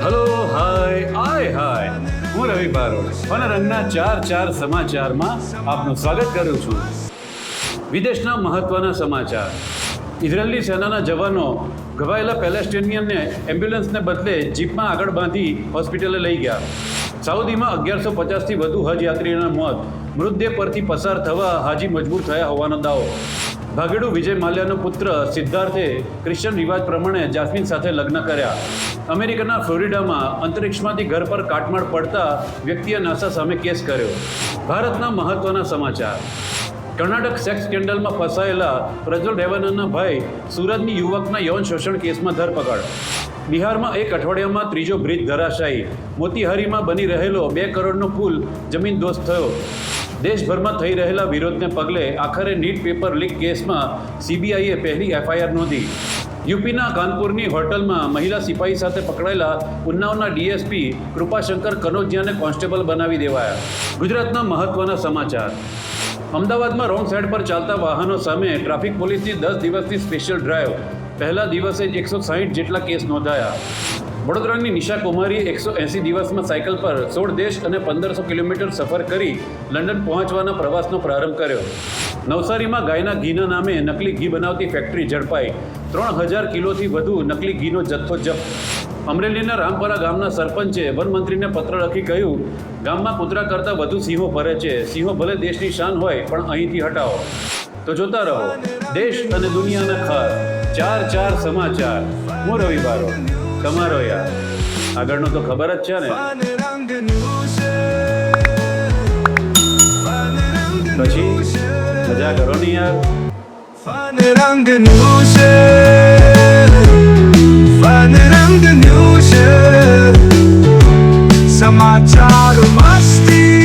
Hello hi હું રવિ Barot fun રંગના ચાર સમાચારમાં આપનું સ્વાગત કરું છું. વિદેશના મહત્વના સમાચાર. ઇઝરાયેલી સેનાના જવાનો ઘવાયેલા પેલેસ્ટિનિયનને એમ્બ્યુલન્સને બદલે જીપમાં આગળ બાંધી હોસ્પિટલે લઈ ગયા. સાઉદીમાં 1150થી વધુ હજ યાત્રીઓના મોત. મૃતદેહ પરથી પસાર થવા હાજી મજબૂર થયા હોવાનો દાવો. ભાગેડુ વિજય માલ્યાનો પુત્ર સિદ્ધાર્થે ક્રિશ્ચન રિવાજ પ્રમાણે જાસ્મીન સાથે લગ્ન કર્યા. અમેરિકાના ફ્લોરિડામાં અંતરિક્ષમાંથી ઘર પર કાટમાળ પડતા વ્યક્તિએ નાસા સામે કેસ કર્યો. ભારતના મહત્વના સમાચાર. કર્ણાટક સેક્સ સ્કેન્ડલમાં ફસાયેલા પ્રજ્વલ રેવન્નાના ભાઈ સુરતની યુવકના યૌન શોષણ કેસમાં ધરપકડ. બિહારમાં એક અઠવાડિયામાં ત્રીજો બ્રિજ ધરાશાયી. મોતીહારીમાં બની રહેલો 2 કરોડનો પુલ જમીનદોસ્ત થયો. દેશભરમાં થઈ રહેલા વિરોધને પગલે આખરે નીટ પેપર લીક કેસમાં સીબીઆઈએ પહેલી એફઆઈઆર નોંધી. યુપીના કાનપુરની હોટલમાં મહિલા સિપાહી સાથે પકડાયેલા ઉન્નાવના ડીએસપી કૃપાશંકર કનોજિયાને કોન્સ્ટેબલ બનાવી દેવાયા. ગુજરાતના મહત્વના સમાચાર. અમદાવાદમાં રોંગ સાઈડ પર ચાલતા વાહનો સામે ટ્રાફિક પોલીસની 10 દિવસની સ્પેશિયલ ડ્રાઈવ. પહેલા દિવસે જ 160 જેટલા કેસ નોંધાયા. વડોદરાની નિશા કુમારી 180 દિવસમાં સાયકલ પર 16 દેશ અને 1500 કિલોમીટર સફર કરી લંડન પહોંચવાના પ્રવાસનો પ્રારંભ કર્યો. નવસારીમાં ગાયના ઘીના નામે નકલી ઘી બનાવતી ફેક્ટરી ઝડપાઈ. 3000 કિલોથી વધુ નકલી ઘીનો જથ્થો જપ્ત. અમરેલીના રામપરા ગામના સરપંચે વનમંત્રીને પત્ર લખી કહ્યું, ગામમાં કૂતરા કરતાં વધુ સિંહો ફરે છે. સિંહો ભલે દેશની શાન હોય પણ અહીંથી હટાવો. તો જોતા રહો દેશ અને દુનિયાના ખાસ ચાર સમાચાર. હું રવિ બારોટ, તમારો યાર. આગળનું તો ખબર જ છે ને. પછી મજા કરો ને યાર. સમાચાર મસ્તી